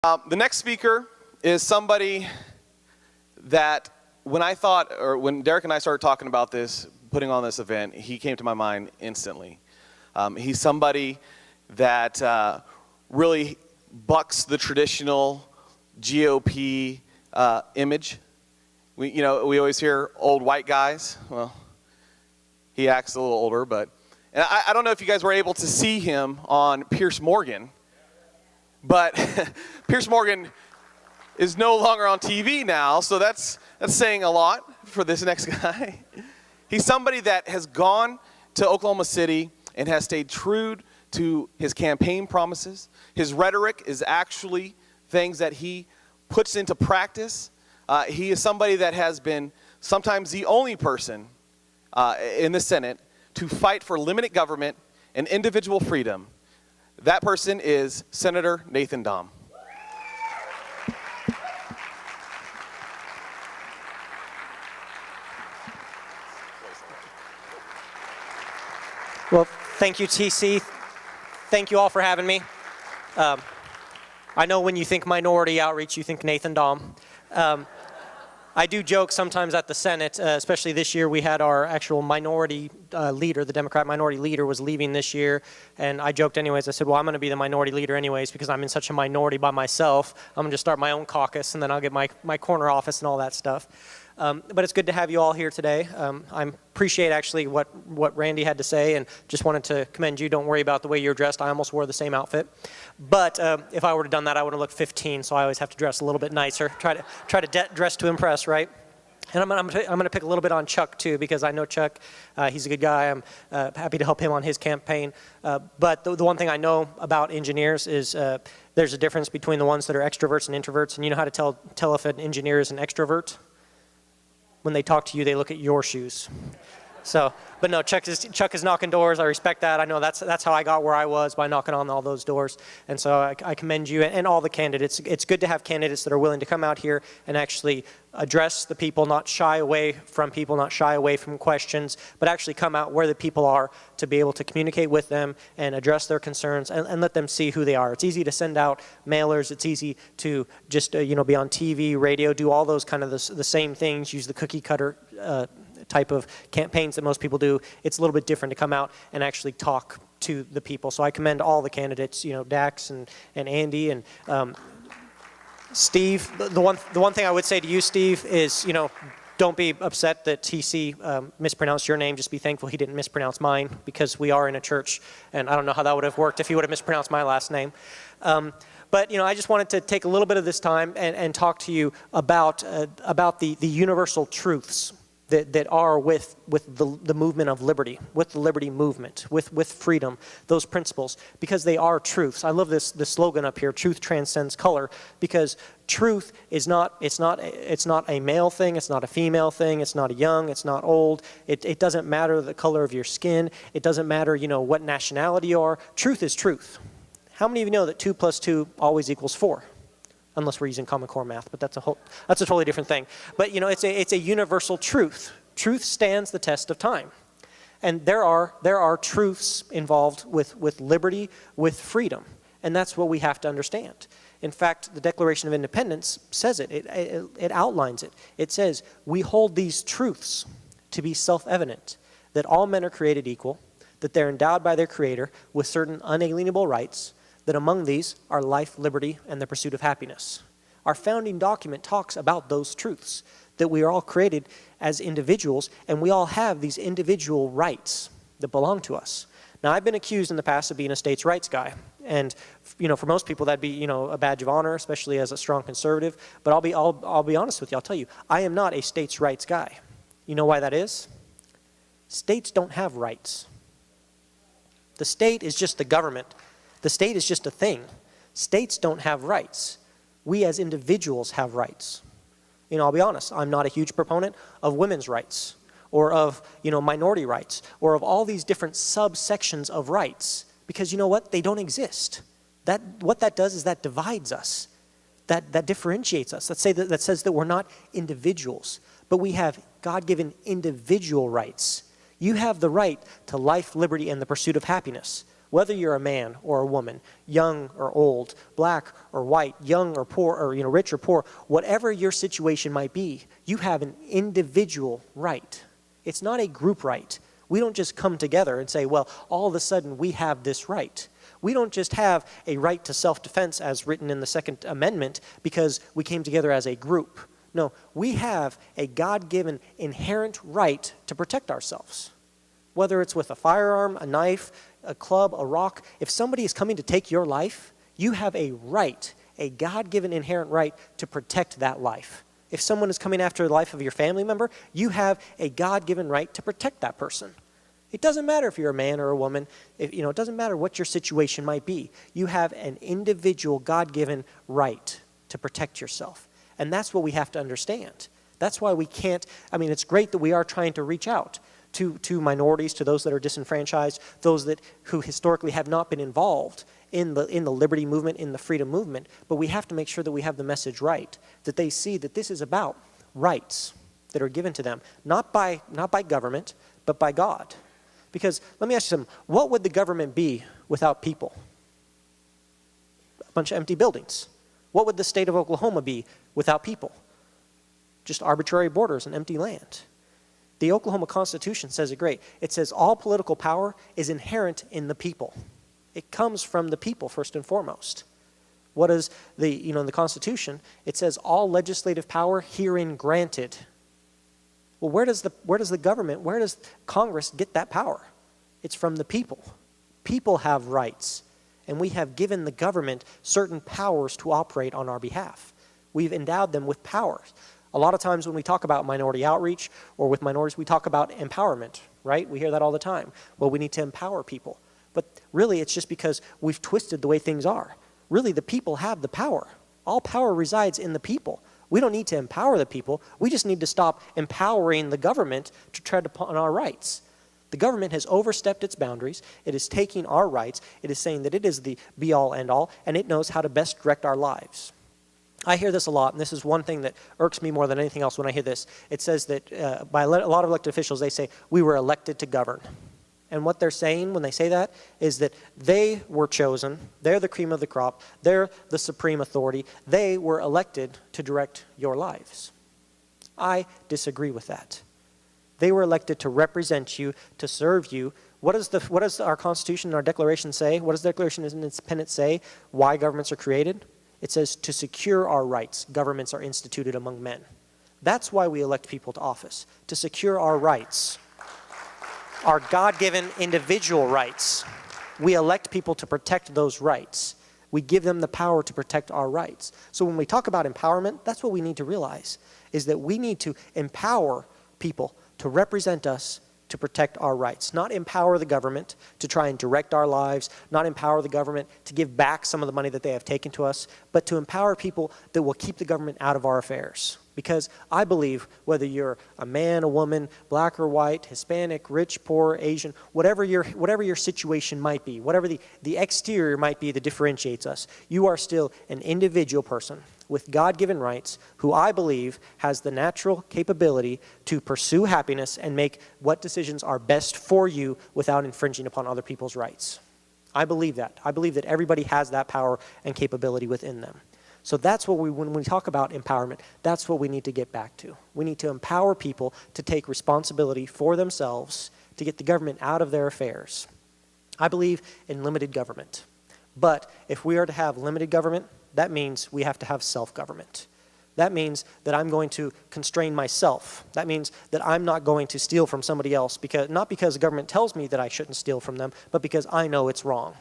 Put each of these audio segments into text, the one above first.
The next speaker is somebody that when Derek and I started talking about this, putting on this event, he came to my mind instantly. He's somebody that really bucks the traditional GOP image. We always hear old white guys. Well, he acts a little older, but and I don't know if you guys were able to see him on Piers Morgan, but Piers Morgan is no longer on TV now, so that's saying a lot for this next guy. He's somebody that has gone to Oklahoma City and has stayed true to his campaign promises. His rhetoric is actually things that he puts into practice. He is somebody that has been sometimes the only person in the Senate to fight for limited government and individual freedom. That person is Senator Nathan Dahm. Well, thank you, TC. Thank you all for having me. I know when you think minority outreach, you think Nathan Dahm. I do joke sometimes at the Senate, especially this year, we had our actual minority leader, the Democrat minority leader was leaving this year, and I joked anyways. I said, well, I'm going to be the minority leader anyways because I'm in such a minority by myself. I'm going to start my own caucus, and then I'll get my corner office and all that stuff. But it's good to have you all here today. I appreciate actually what Randy had to say, and just wanted to commend you. Don't worry about the way you're dressed. I almost wore the same outfit. But if I would have done that, I would have looked 15, so I always have to dress a little bit nicer. Try to dress to impress, right? And I'm going to pick a little bit on Chuck, too, because I know Chuck. He's a good guy. I'm happy to help him on his campaign. But the one thing I know about engineers is there's a difference between the ones that are extroverts and introverts. And you know how to tell if an engineer is an extrovert? When they talk to you, they look at your shoes. So, but no, Chuck is knocking doors. I respect that. I know that's how I got where I was, by knocking on all those doors. And so I commend you and all the candidates. It's good to have candidates that are willing to come out here and actually address the people, not shy away from people, not shy away from questions, but actually come out where the people are to be able to communicate with them and address their concerns and let them see who they are. It's easy to send out mailers. It's easy to just be on TV, radio, do all those kind of the same things, use the cookie cutter type of campaigns that most people do. It's a little bit different to come out and actually talk to the people. So I commend all the candidates, Dax and Andy and Steve. The one thing I would say to you, Steve, is don't be upset that TC mispronounced your name. Just be thankful he didn't mispronounce mine, because we are in a church, and I don't know how that would have worked if he would have mispronounced my last name. But I just wanted to take a little bit of this time and talk to you about the universal truths that are with the movement of liberty, with the liberty movement, with freedom, those principles, because they are truths. I love this slogan up here: truth transcends color, because truth is not a male thing, it's not a female thing, it's not a young, it's not old. It doesn't matter the color of your skin. It doesn't matter what nationality you are. Truth is truth. How many of you know that 2 + 2 always equals 4? Unless we're using Common Core math, but that's a totally different thing. But it's a universal truth. Truth stands the test of time, and there are truths involved with liberty, with freedom, and that's what we have to understand. In fact, the Declaration of Independence says it. It outlines it. It says we hold these truths to be self-evident, that all men are created equal, that they're endowed by their Creator with certain unalienable rights, that among these are life, liberty, and the pursuit of happiness. Our founding document talks about those truths, that we are all created as individuals, and we all have these individual rights that belong to us. Now, I've been accused in the past of being a states' rights guy, and for most people that'd be a badge of honor, especially as a strong conservative. But I'll be honest with you. I'll tell you, I am not a states' rights guy. You know why that is? States don't have rights. The state is just the government. The state is just a thing. States don't have rights. We as individuals have rights. I'll be honest, I'm not a huge proponent of women's rights or of, minority rights or of all these different subsections of rights, because you know what? They don't exist. What that does is that divides us. That differentiates us. That says that we're not individuals, but we have God-given individual rights. You have the right to life, liberty, and the pursuit of happiness. Whether you're a man or a woman, young or old, black or white, young or poor, or rich or poor, whatever your situation might be, you have an individual right. It's not a group right. We don't just come together and say, well, all of a sudden we have this right. We don't just have a right to self-defense as written in the Second Amendment because we came together as a group. No, we have a God-given inherent right to protect ourselves. Whether it's with a firearm, a knife, a club, a rock, if somebody is coming to take your life, you have a right, a God-given inherent right to protect that life. If someone is coming after the life of your family member, you have a God-given right to protect that person. It doesn't matter if you're a man or a woman. It doesn't matter what your situation might be. You have an individual God-given right to protect yourself. And that's what we have to understand. That's why we can't, it's great that we are trying to reach out to minorities, to those that are disenfranchised, those who historically have not been involved in the liberty movement, in the freedom movement, but we have to make sure that we have the message right, that they see that this is about rights that are given to them, not by government, but by God. Because let me ask you something, what would the government be without people? A bunch of empty buildings. What would the state of Oklahoma be without people? Just arbitrary borders and empty land. The Oklahoma Constitution says it great. It says all political power is inherent in the people. It comes from the people first and foremost. What is in the Constitution? It says all legislative power herein granted. Well, where does the government, where does Congress get that power? It's from the people. People have rights, and we have given the government certain powers to operate on our behalf. We've endowed them with powers. A lot of times when we talk about minority outreach or with minorities, we talk about empowerment, right? We hear that all the time. Well, we need to empower people. But really, it's just because we've twisted the way things are. Really, the people have the power. All power resides in the people. We don't need to empower the people. We just need to stop empowering the government to tread upon our rights. The government has overstepped its boundaries. It is taking our rights. It is saying that it is the be-all, end-all, and it knows how to best direct our lives. I hear this a lot, and this is one thing that irks me more than anything else when I hear this. It says that by a lot of elected officials, they say, we were elected to govern. And what they're saying when they say that is that they were chosen, they're the cream of the crop, they're the supreme authority, they were elected to direct your lives. I disagree with that. They were elected to represent you, to serve you. What does our Constitution and our Declaration say? What does the Declaration of Independence say? Why governments are created? It says to secure our rights, governments are instituted among men. That's why we elect people to office, to secure our rights, our God-given individual rights. We elect people to protect those rights. We give them the power to protect our rights. So when we talk about empowerment, that's what we need to realize, is that we need to empower people to represent us to protect our rights, not empower the government to try and direct our lives, not empower the government to give back some of the money that they have taken to us, but to empower people that will keep the government out of our affairs. Because I believe whether you're a man, a woman, black or white, Hispanic, rich, poor, Asian, whatever your situation might be, whatever the exterior might be that differentiates us, you are still an individual person with God-given rights who I believe has the natural capability to pursue happiness and make what decisions are best for you without infringing upon other people's rights. I believe that. I believe that everybody has that power and capability within them. So that's what when we talk about empowerment, that's what we need to get back to. We need to empower people to take responsibility for themselves, to get the government out of their affairs. I believe in limited government. But if we are to have limited government, that means we have to have self-government. That means that I'm going to constrain myself. That means that I'm not going to steal from somebody else, not because the government tells me that I shouldn't steal from them, but because I know it's wrong.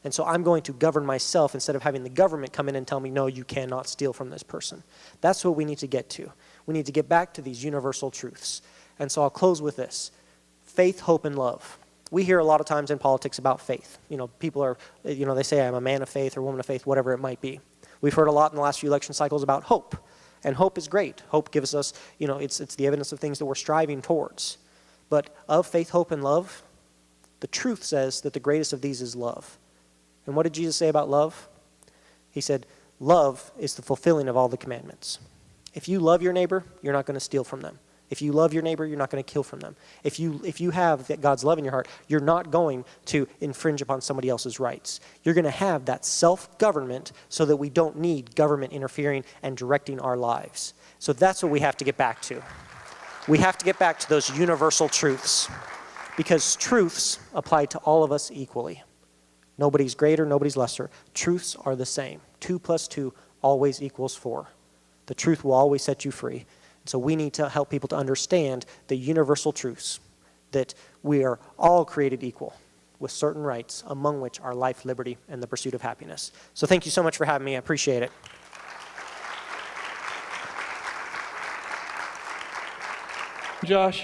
And so I'm going to govern myself instead of having the government come in and tell me, no, you cannot steal from this person. That's what we need to get to. We need to get back to these universal truths. And so I'll close with this. Faith, hope, and love. We hear a lot of times in politics about faith. People are, they say I'm a man of faith or woman of faith, whatever it might be. We've heard a lot in the last few election cycles about hope. And hope is great. Hope gives us, it's the evidence of things that we're striving towards. But of faith, hope, and love, the truth says that the greatest of these is love. And what did Jesus say about love? He said, love is the fulfilling of all the commandments. If you love your neighbor, you're not going to steal from them. If you love your neighbor, you're not going to kill from them. If you have God's love in your heart, you're not going to infringe upon somebody else's rights. You're going to have that self-government so that we don't need government interfering and directing our lives. So that's what we have to get back to. We have to get back to those universal truths, because truths apply to all of us equally. Nobody's greater, nobody's lesser. Truths are the same. 2 + 2 always equals 4. The truth will always set you free. And so we need to help people to understand the universal truths, that we are all created equal with certain rights, among which are life, liberty, and the pursuit of happiness. So thank you so much for having me. I appreciate it. Josh.